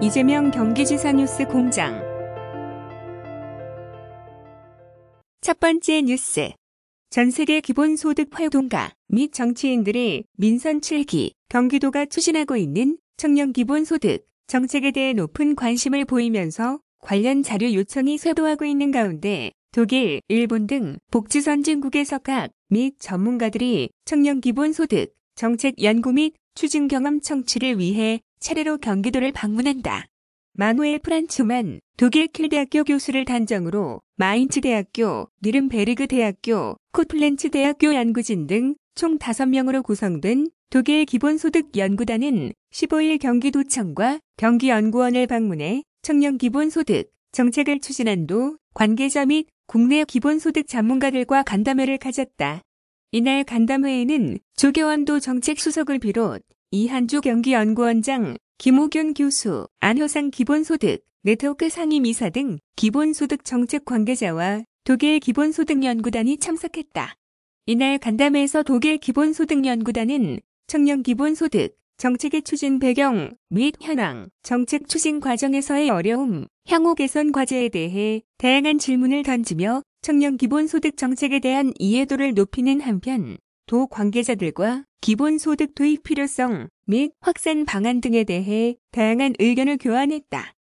이재명 경기지사 뉴스 공장. 첫 번째 뉴스. 전세계 기본소득 활동가 및 정치인들이 민선 7기 경기도가 추진하고 있는 청년 기본소득 정책에 대해 높은 관심을 보이면서 관련 자료 요청이 쇄도하고 있는 가운데 독일, 일본 등 복지 선진국의 각 및 전문가들이 청년 기본소득 정책 연구 및 추진 경험 청취를 위해 차례로 경기도를 방문한다. 마누엘 프란츠만 독일 킬대학교 교수를 단장으로 마인츠 대학교, 뉘른베르그 대학교, 코플렌츠 대학교 연구진 등 총 5명으로 구성된 독일 기본소득 연구단은 15일 경기도청과 경기연구원을 방문해 청년 기본소득 정책을 추진한 관계자 및 국내 기본소득 전문가들과 간담회를 가졌다. 이날 간담회에는 조계원도 정책수석을 비롯 이한주 경기연구원장, 김호균 교수, 안효상 기본소득 네트워크 상임이사 등 기본소득 정책 관계자와 독일 기본소득연구단이 참석했다. 이날 간담회에서 독일 기본소득연구단은 청년 기본소득 정책의 추진 배경 및 현황, 정책 추진 과정에서의 어려움, 향후 개선 과제에 대해 다양한 질문을 던지며 청년 기본소득 정책에 대한 이해도를 높이는 한편 도 관계자들과 기본소득 도입 필요성 및 확산 방안 등에 대해 다양한 의견을 교환했다.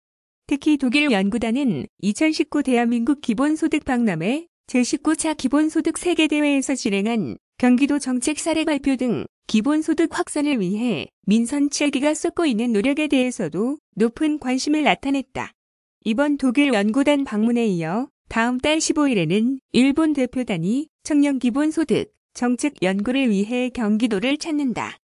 특히 독일 연구단은 2019 대한민국 기본소득 박람회 제19차 기본소득 세계대회에서 진행한 경기도 정책 사례 발표 등 기본소득 확산을 위해 민선 7기가 쏟고 있는 노력에 대해서도 높은 관심을 나타냈다. 이번 독일 연구단 방문에 이어 다음 달 15일에는 일본 대표단이 청년 기본소득 정책 연구를 위해 경기도를 찾는다.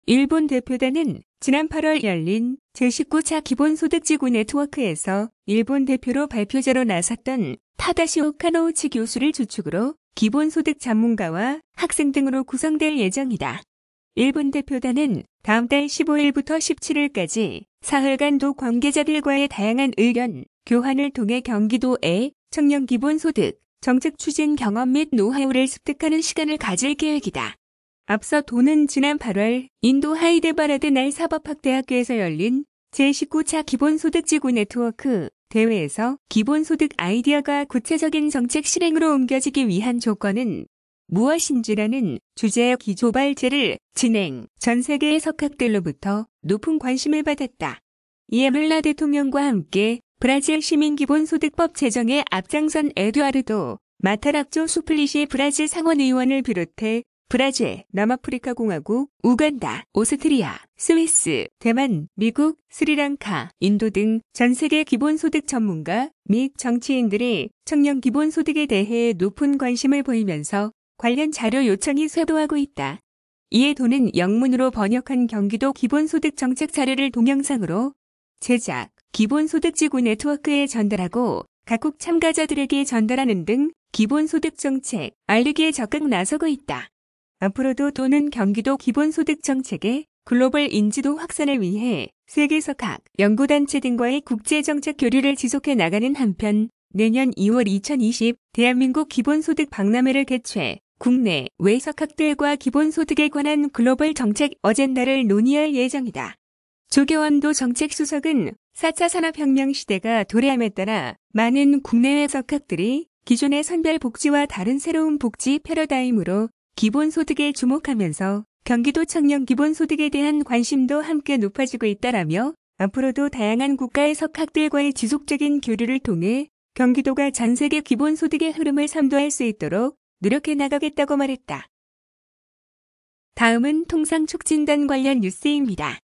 일본 대표단은 지난 8월 열린 제19차 기본소득지구 네트워크에서 일본 대표로 발표자로 나섰던 타다시 오카노우치 교수를 주축으로 기본소득 전문가와 학생 등으로 구성될 예정이다. 일본 대표단은 다음 달 15일부터 17일까지 사흘간 도 관계자들과의 다양한 의견, 교환을 통해 경기도의 청년 기본소득 정책 추진 경험 및 노하우를 습득하는 시간을 가질 계획이다. 앞서 도는 지난 8월 인도 하이데바라드 날 사법학대학교에서 열린 제19차 기본소득지구 네트워크 대회에서 기본소득 아이디어가 구체적인 정책 실행으로 옮겨지기 위한 조건은 무엇인지라는 주제의 기조발제를 진행, 전 세계의 석학들로부터 높은 관심을 받았다. 이에 룰라 대통령과 함께 브라질 시민기본소득법 제정에 앞장선 에두아르도 마타락조 수플리시 브라질 상원의원을 비롯해 브라질, 남아프리카 공화국, 우간다, 오스트리아, 스위스, 대만, 미국, 스리랑카, 인도 등 전 세계 기본소득 전문가 및 정치인들이 청년 기본소득에 대해 높은 관심을 보이면서 관련 자료 요청이 쇄도하고 있다. 이에 도는 영문으로 번역한 경기도 기본소득 정책 자료를 동영상으로 제작, 기본소득지구 네트워크에 전달하고 각국 참가자들에게 전달하는 등 기본소득 정책 알리기에 적극 나서고 있다. 앞으로도 도는 경기도 기본소득 정책의 글로벌 인지도 확산을 위해 세계에서 각 연구단체 등과의 국제정책 교류를 지속해 나가는 한편 내년 2월 2020 대한민국 기본소득 박람회를 개최 국내 외 석학들과 기본소득에 관한 글로벌 정책 어젠다를 논의할 예정이다. 조계원도 정책수석은 4차 산업혁명 시대가 도래함에 따라 많은 국내외 석학들이 기존의 선별 복지와 다른 새로운 복지 패러다임으로 기본소득에 주목하면서 경기도 청년 기본소득에 대한 관심도 함께 높아지고 있다라며 앞으로도 다양한 국가의 석학들과의 지속적인 교류를 통해 경기도가 전 세계 기본소득의 흐름을 선도할 수 있도록 노력해 나가겠다고 말했다. 다음은 통상촉진단 관련 뉴스입니다.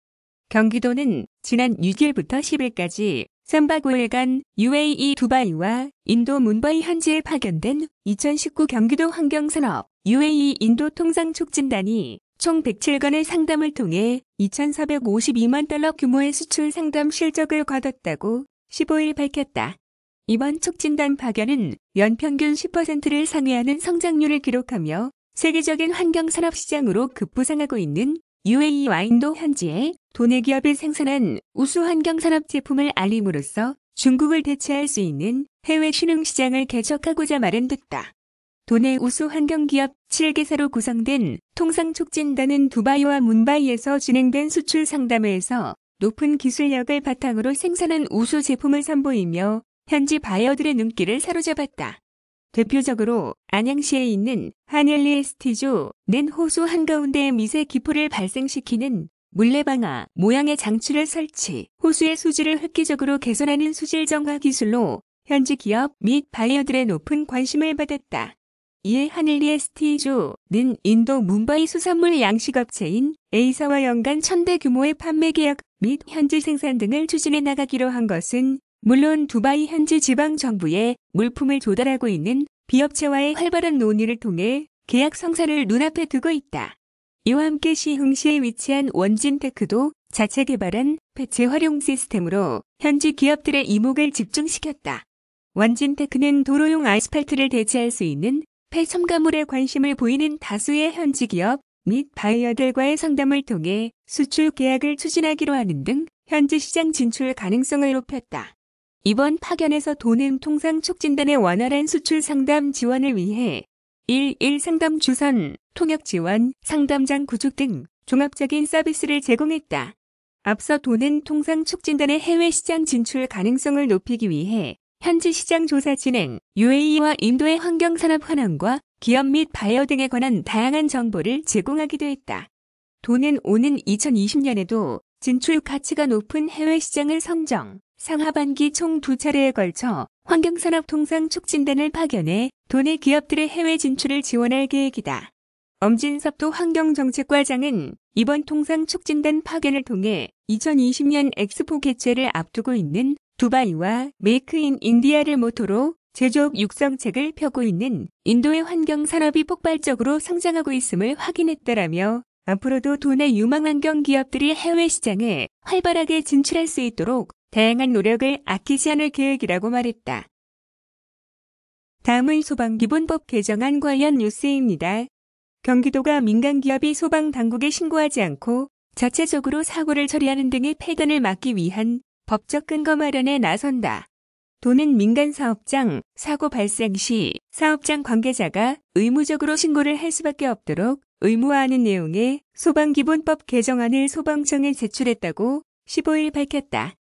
경기도는 지난 6일부터 10일까지 3박 5일간 UAE 두바이와 인도 문바이 현지에 파견된 2019 경기도 환경산업 UAE 인도 통상촉진단이 총 107건의 상담을 통해 2,452만 달러 규모의 수출 상담 실적을 거뒀다고 15일 밝혔다. 이번 촉진단 파견은 연평균 10%를 상회하는 성장률을 기록하며 세계적인 환경산업 시장으로 급부상하고 있는 UAE와 인도 현지에 도내 기업이 생산한 우수 환경산업 제품을 알림으로써 중국을 대체할 수 있는 해외 신흥시장을 개척하고자 마련됐다. 도내 우수 환경기업 7개사로 구성된 통상촉진단은 두바이와 문바이에서 진행된 수출 상담회에서 높은 기술력을 바탕으로 생산한 우수 제품을 선보이며 현지 바이어들의 눈길을 사로잡았다. 대표적으로 안양시에 있는 하늘리에스티조는 호수 한가운데에 미세 기포를 발생시키는 물레방아 모양의 장치를 설치, 호수의 수질을 획기적으로 개선하는 수질 정화 기술로 현지 기업 및 바이어들의 높은 관심을 받았다. 이에 하늘리에스티조는 인도 뭄바이 수산물 양식업체인 에이사와 연간 1000대 규모의 판매 계약 및 현지 생산 등을 추진해 나가기로 한 것은 물론 두바이 현지 지방정부에 물품을 조달하고 있는 비업체와의 활발한 논의를 통해 계약 성사를 눈앞에 두고 있다. 이와 함께 시흥시에 위치한 원진테크도 자체 개발한 재활용 시스템으로 현지 기업들의 이목을 집중시켰다. 원진테크는 도로용 아스팔트를 대체할 수 있는 폐첨가물에 관심을 보이는 다수의 현지 기업 및 바이어들과의 상담을 통해 수출 계약을 추진하기로 하는 등 현지 시장 진출 가능성을 높였다. 이번 파견에서 도는 통상촉진단의 원활한 수출 상담 지원을 위해 1 상담 주선, 통역 지원, 상담장 구축 등 종합적인 서비스를 제공했다. 앞서 도는 통상촉진단의 해외 시장 진출 가능성을 높이기 위해 현지 시장 조사 진행, UAE와 인도의 환경산업 현황과 기업 및 바이어 등에 관한 다양한 정보를 제공하기도 했다. 도는 오는 2020년에도 진출 가치가 높은 해외 시장을 선정, 상하반기 총 2차례에 걸쳐 환경산업 통상촉진단을 파견해 도내 기업들의 해외 진출을 지원할 계획이다. 엄진섭도 환경정책과장은 이번 통상촉진단 파견을 통해 2020년 엑스포 개최를 앞두고 있는 두바이와 메이크 인 인디아를 모토로 제조업 육성책을 펴고 있는 인도의 환경산업이 폭발적으로 성장하고 있음을 확인했다라며 앞으로도 도내 유망환경 기업들이 해외 시장에 활발하게 진출할 수 있도록 다양한 노력을 아끼지 않을 계획이라고 말했다. 다음은 소방기본법 개정안 관련 뉴스입니다. 경기도가 민간기업이 소방당국에 신고하지 않고 자체적으로 사고를 처리하는 등의 폐단을 막기 위한 법적 근거 마련에 나선다. 도는 민간사업장 사고 발생 시 사업장 관계자가 의무적으로 신고를 할 수밖에 없도록 의무화하는 내용의 소방기본법 개정안을 소방청에 제출했다고 15일 밝혔다.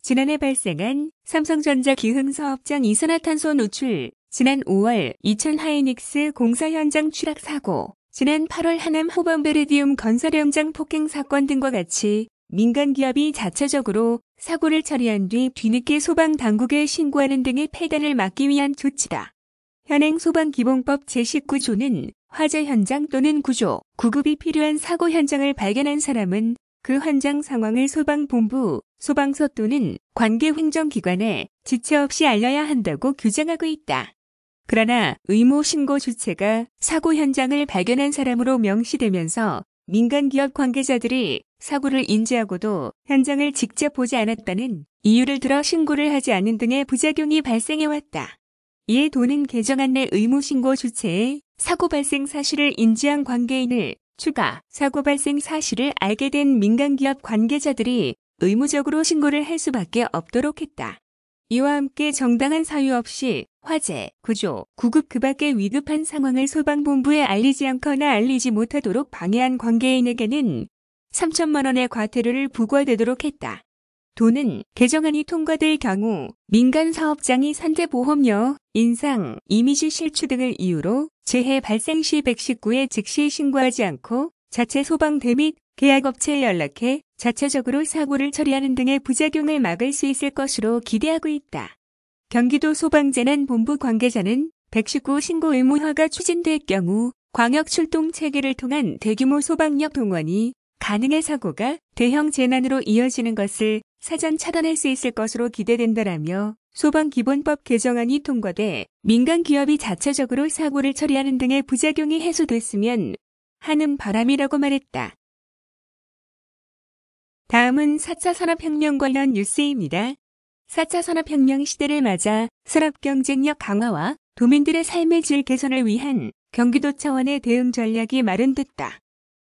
지난해 발생한 삼성전자 기흥사업장 이산화탄소 노출, 지난 5월 이천 하이닉스 공사 현장 추락 사고, 지난 8월 하남 호범베르디움 건설 현장 폭행 사건 등과 같이 민간 기업이 자체적으로 사고를 처리한 뒤 뒤늦게 소방당국에 신고하는 등의 폐단을 막기 위한 조치다. 현행 소방기본법 제19조는 화재 현장 또는 구조, 구급이 필요한 사고 현장을 발견한 사람은 그 현장 상황을 소방본부, 소방서 또는 관계 행정기관에 지체 없이 알려야 한다고 규정하고 있다. 그러나 의무 신고 주체가 사고 현장을 발견한 사람으로 명시되면서 민간기업 관계자들이 사고를 인지하고도 현장을 직접 보지 않았다는 이유를 들어 신고를 하지 않는 등의 부작용이 발생해왔다. 이에 도는 개정안 내 의무 신고 주체의 사고 발생 사실을 인지한 관계인을 추가 사고 발생 사실을 알게 된 민간기업 관계자들이 의무적으로 신고를 할 수밖에 없도록 했다. 이와 함께 정당한 사유 없이 화재, 구조, 구급 그 밖의 위급한 상황을 소방본부에 알리지 않거나 알리지 못하도록 방해한 관계인에게는 3천만 원의 과태료를 부과되도록 했다. 도는 개정안이 통과될 경우 민간 사업장이 산재보험료, 인상, 이미지 실추 등을 이유로 재해 발생 시 119에 즉시 신고하지 않고 자체 소방대 및 계약업체에 연락해 자체적으로 사고를 처리하는 등의 부작용을 막을 수 있을 것으로 기대하고 있다. 경기도 소방재난본부 관계자는 119 신고 의무화가 추진될 경우 광역 출동 체계를 통한 대규모 소방력 동원이 가능해 사고가 대형 재난으로 이어지는 것을 사전 차단할 수 있을 것으로 기대된다라며 소방기본법 개정안이 통과돼 민간 기업이 자체적으로 사고를 처리하는 등의 부작용이 해소됐으면 하는 바람이라고 말했다. 다음은 4차 산업혁명 관련 뉴스입니다. 4차 산업혁명 시대를 맞아 산업 경쟁력 강화와 도민들의 삶의 질 개선을 위한 경기도 차원의 대응 전략이 마련됐다.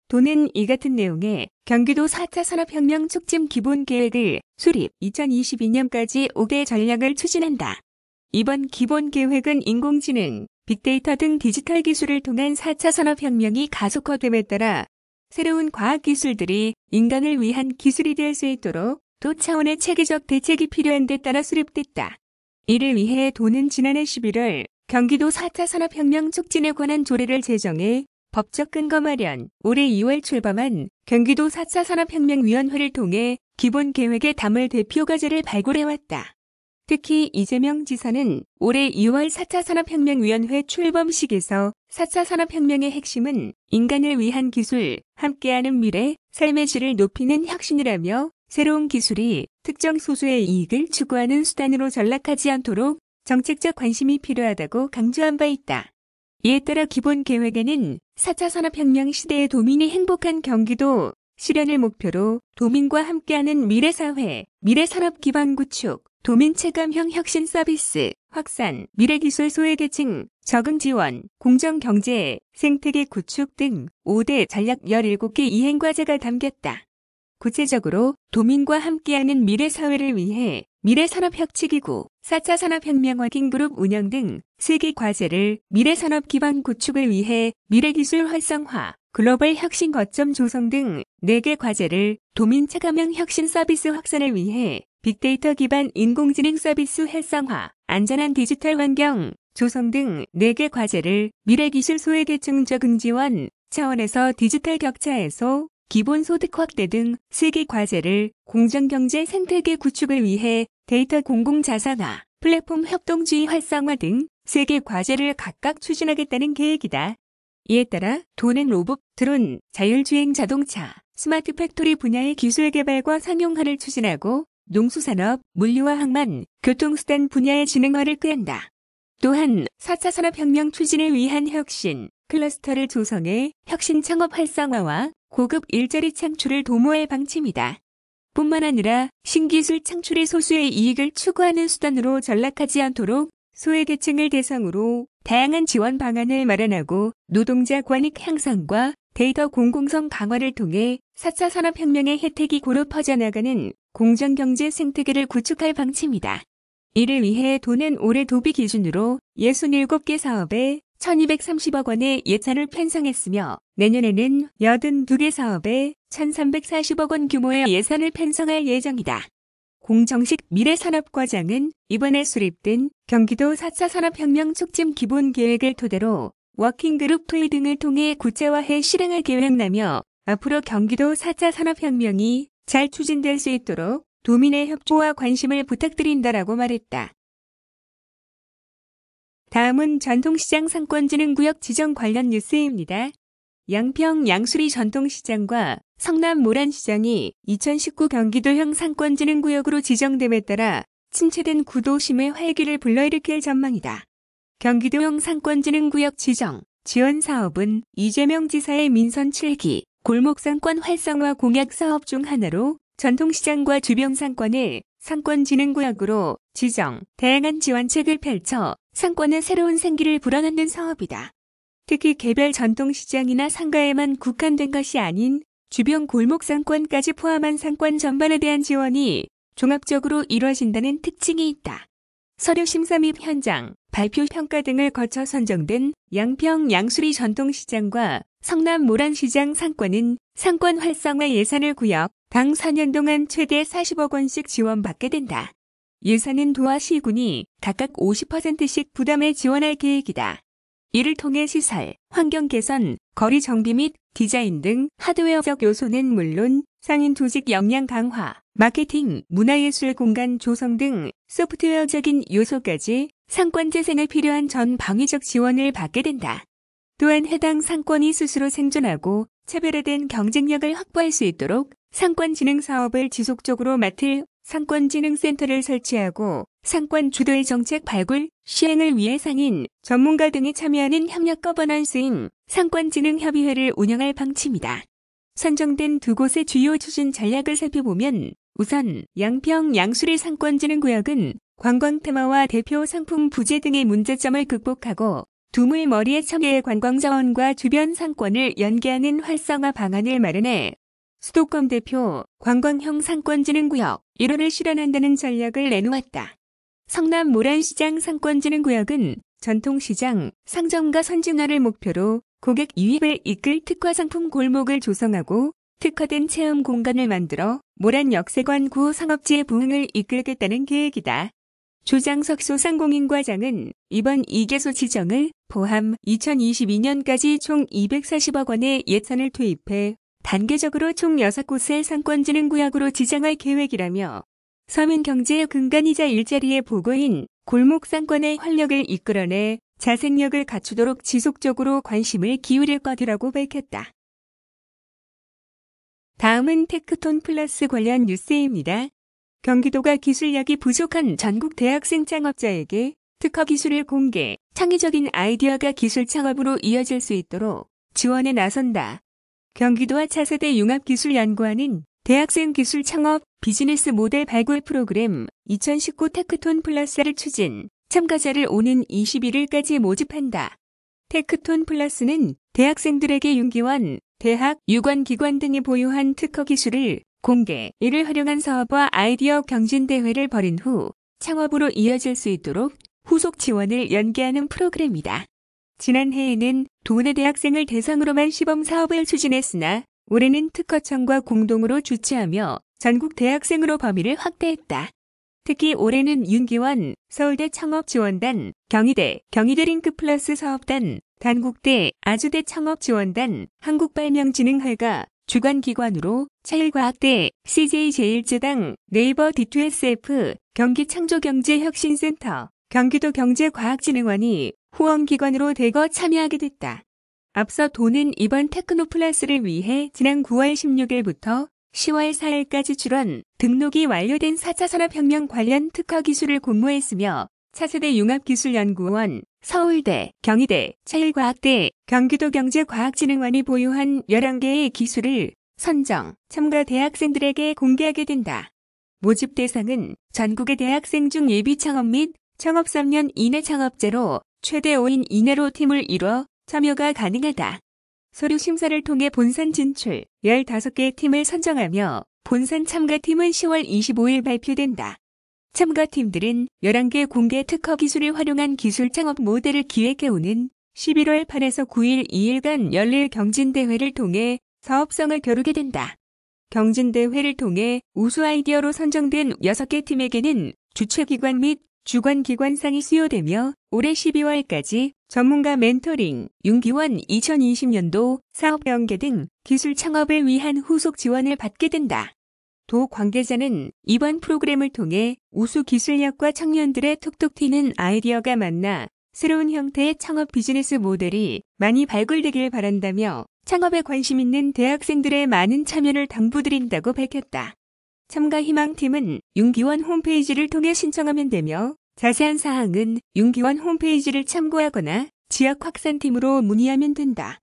도는 이 같은 내용의 경기도 4차 산업혁명 촉진 기본계획을 수립 2022년까지 5개 전략을 추진한다. 이번 기본계획은 인공지능, 빅데이터 등 디지털 기술을 통한 4차 산업혁명이 가속화됨에 따라 새로운 과학기술들이 인간을 위한 기술이 될 수 있도록 도 차원의 체계적 대책이 필요한 데 따라 수립됐다. 이를 위해 도는 지난해 11월 경기도 4차 산업혁명 촉진에 관한 조례를 제정해 법적 근거 마련, 올해 2월 출범한 경기도 4차 산업혁명위원회를 통해 기본 계획에 담을 대표 과제를 발굴해왔다. 특히 이재명 지사는 올해 2월 4차 산업혁명위원회 출범식에서 4차 산업혁명의 핵심은 인간을 위한 기술, 함께하는 미래, 삶의 질을 높이는 혁신이라며 새로운 기술이 특정 소수의 이익을 추구하는 수단으로 전락하지 않도록 정책적 관심이 필요하다고 강조한 바 있다. 이에 따라 기본 계획에는 4차 산업혁명 시대의 도민이 행복한 경기도 실현을 목표로 도민과 함께하는 미래사회, 미래산업 기반 구축, 도민 체감형 혁신 서비스, 확산, 미래기술 소외계층, 적응 지원, 공정경제, 생태계 구축 등 5대 전략 17개 이행과제가 담겼다. 구체적으로 도민과 함께하는 미래사회를 위해 미래산업혁치기구, 4차 산업혁명 워킹그룹 운영 등 3개 과제를 미래산업 기반 구축을 위해 미래기술 활성화, 글로벌 혁신 거점 조성 등 4개 과제를 도민 체감형 혁신 서비스 확산을 위해 빅데이터 기반 인공지능 서비스 활성화, 안전한 디지털 환경 조성 등 4개 과제를 미래기술 소외계층 적응 지원 차원에서 디지털 격차 해소, 기본소득 확대 등 3개 과제를 공정경제 생태계 구축을 위해 데이터 공공자산화, 플랫폼 협동주의 활성화 등 3개 과제를 각각 추진하겠다는 계획이다. 이에 따라 도는 로봇, 드론, 자율주행 자동차, 스마트 팩토리 분야의 기술 개발과 상용화를 추진하고 농수산업, 물류와 항만, 교통수단 분야의 지능화를 꾀한다. 또한 4차 산업혁명 추진을 위한 혁신, 클러스터를 조성해 혁신 창업 활성화와 고급 일자리 창출을 도모할 방침이다. 뿐만 아니라 신기술 창출이 소수의 이익을 추구하는 수단으로 전락하지 않도록 소외계층을 대상으로 다양한 지원 방안을 마련하고 노동자 권익 향상과 데이터 공공성 강화를 통해 4차 산업혁명의 혜택이 고루 퍼져나가는 공정경제 생태계를 구축할 방침이다. 이를 위해 도는 올해 도비 기준으로 67개 사업에 1,230억 원의 예산을 편성했으며 내년에는 82개 사업에 1,340억 원 규모의 예산을 편성할 예정이다. 공정식 미래산업과장은 이번에 수립된 경기도 4차 산업혁명 촉진 기본계획을 토대로 워킹그룹 토의 등을 통해 구체화해 실행할 계획이라며 앞으로 경기도 4차 산업혁명이 잘 추진될 수 있도록 도민의 협조와 관심을 부탁드린다라고 말했다. 다음은 전통시장 상권진흥구역 지정 관련 뉴스입니다. 양평 양수리 전통시장과 성남 모란시장이 2019 경기도형 상권진흥구역으로 지정됨에 따라 침체된 구도심의 활기를 불러일으킬 전망이다. 경기도형 상권진흥구역 지정, 지원 사업은 이재명 지사의 민선 7기 골목상권 활성화 공약 사업 중 하나로 전통시장과 주변 상권을 상권진흥구역으로 지정, 다양한 지원책을 펼쳐 상권의 새로운 생기를 불어넣는 사업이다. 특히 개별 전통시장이나 상가에만 국한된 것이 아닌 주변 골목상권까지 포함한 상권 전반에 대한 지원이 종합적으로 이루어진다는 특징이 있다. 서류심사 및 현장, 발표 평가 등을 거쳐 선정된 양평 양수리 전통시장과 성남 모란시장 상권은 상권 활성화 예산을 구역 당 4년 동안 최대 40억 원씩 지원받게 된다. 예산은 도와 시군이 각각 50%씩 부담해 지원할 계획이다. 이를 통해 시설, 환경 개선, 거리 정비 및 디자인 등 하드웨어적 요소는 물론 상인 조직 역량 강화, 마케팅, 문화예술 공간 조성 등 소프트웨어적인 요소까지 상권 재생에 필요한 전 방위적 지원을 받게 된다. 또한 해당 상권이 스스로 생존하고 차별화된 경쟁력을 확보할 수 있도록 상권진흥 사업을 지속적으로 맡을 상권진흥센터를 설치하고 상권 주도의 정책 발굴, 시행을 위해 상인, 전문가 등이 참여하는 협력 거버넌스인 상권진흥협의회를 운영할 방침이다. 선정된 두 곳의 주요 추진 전략을 살펴보면 우선 양평 양수리 상권진흥구역은 관광 테마와 대표 상품 부재 등의 문제점을 극복하고 두물 머리의 청해의 관광자원과 주변 상권을 연계하는 활성화 방안을 마련해 수도권 대표 관광형 상권진흥구역 1호를 실현한다는 전략을 내놓았다. 성남 모란시장 상권진흥구역은 전통시장, 상점가 선진화를 목표로 고객 유입을 이끌 특화 상품 골목을 조성하고 특화된 체험 공간을 만들어 모란 역세권 구 상업지의 부흥을 이끌겠다는 계획이다. 조장석 소상공인과장은 이번 2개소 지정을 포함 2022년까지 총 240억 원의 예산을 투입해 단계적으로 총 6곳의 상권진흥구역으로 지정할 계획이라며 서민경제의 근간이자 일자리의 보고인 골목 상권의 활력을 이끌어내 자생력을 갖추도록 지속적으로 관심을 기울일 것이라고 밝혔다. 다음은 테크톤 플러스 관련 뉴스입니다. 경기도가 기술력이 부족한 전국 대학생 창업자에게 특허 기술을 공개, 창의적인 아이디어가 기술 창업으로 이어질 수 있도록 지원에 나선다. 경기도와 차세대 융합기술연구원은 대학생 기술 창업 비즈니스 모델 발굴 프로그램 2019 테크톤 플러스를 추진, 참가자를 오는 21일까지 모집한다. 테크톤 플러스는 대학생들에게 윤기원, 대학, 유관기관 등이 보유한 특허 기술을 공개, 이를 활용한 사업과 아이디어 경진대회를 벌인 후 창업으로 이어질 수 있도록 후속 지원을 연계하는 프로그램이다. 지난해에는 도내 대학생을 대상으로만 시범 사업을 추진했으나 올해는 특허청과 공동으로 주최하며 전국 대학생으로 범위를 확대했다. 특히 올해는 윤기원, 서울대 창업지원단, 경희대, 경희대링크 플러스 사업단, 단국대, 아주대 창업지원단, 한국발명진흥회가 주관기관으로 차일과학대, CJ제일제당, 네이버 D2SF, 경기창조경제혁신센터, 경기도 경제과학진흥원이 후원기관으로 대거 참여하게 됐다. 앞서 도는 이번 테크노플러스를 위해 지난 9월 16일부터 10월 4일까지 출원, 등록이 완료된 4차 산업혁명 관련 특허 기술을 공모했으며 차세대 융합기술연구원, 서울대, 경희대, 차일과학대, 경기도경제과학진흥원이 보유한 11개의 기술을 선정, 참가 대학생들에게 공개하게 된다. 모집 대상은 전국의 대학생 중 예비 창업 및 창업 3년 이내 창업자로 최대 5인 이내로 팀을 이뤄 참여가 가능하다. 서류 심사를 통해 본선 진출 15개 팀을 선정하며 본선 참가팀은 10월 25일 발표된다. 참가팀들은 11개 공개 특허 기술을 활용한 기술 창업 모델을 기획해오는 11월 8에서 9일 2일간 열릴 경진대회를 통해 사업성을 겨루게 된다. 경진대회를 통해 우수 아이디어로 선정된 6개 팀에게는 주최기관 및 주관기관상이 수여되며 올해 12월까지 전문가 멘토링, 윤기원 2020년도 사업 연계 등 기술 창업을 위한 후속 지원을 받게 된다. 도 관계자는 이번 프로그램을 통해 우수 기술력과 청년들의 톡톡 튀는 아이디어가 만나 새로운 형태의 창업 비즈니스 모델이 많이 발굴되길 바란다며 창업에 관심 있는 대학생들의 많은 참여를 당부드린다고 밝혔다. 참가 희망팀은 윤기원 홈페이지를 통해 신청하면 되며 자세한 사항은 윤기원 홈페이지를 참고하거나 지역 확산팀으로 문의하면 된다.